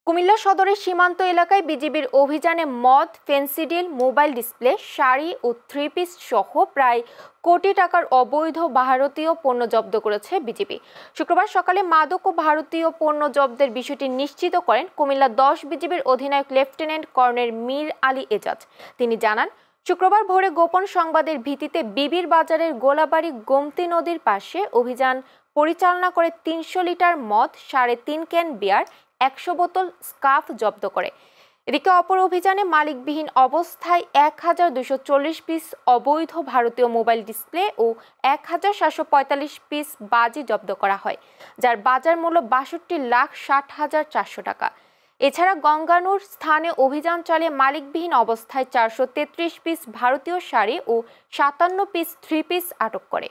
কুমিল্লা সদরের সীমান্ত এলাকায় বিজিবির অভিযানে মদ, ফেনসিডিল, মোবাইল ডিসপ্লে, শাড়ি ও থ্রি পিস সহ প্রায় কোটি টাকার অবৈধ ভারতীয় পণ্য জব্দ করেছে বিজিবি। শুক্রবার সকালে মাদক ও ভারতীয় পণ্য জব্দের বিষয়টি নিশ্চিত করেন কুমিল্লা ১০ বিজিবির অধিনায়ক লেফটেন্যান্ট কর্নেল মীর আলী এজাজ। তিনি জানান, শুক্রবার ভোরে গোপন সংবাদের ভিত্তিতে বিবির বাজারের গোলাবাড়ি গোমতী নদীর পাশে অভিযান পরিচালনা করে ৩০০ লিটার মদ, ৩.৫ ক্যান বিয়ার, ১০০ বোতল স্কাফ জব্দ করে। এদিকে অপর অভিযানে মালিকবিহীন অবস্থায় ১,২৪০ পিস অবৈধ ভারতীয় মোবাইল ডিসপ্লে ও ১,৭৪৫ পিস বাজি জব্দ করা হয়, যার বাজার মূল্য ৬২,৬০,৪০০ টাকা। এছাড়া গঙ্গানুর স্থানে অভিযান চালিয়ে মালিকবিহীন অবস্থায় ৪৩৩ পিস ভারতীয় শাড়ি ও ৫৭ পিস থ্রি পিস আটক করে।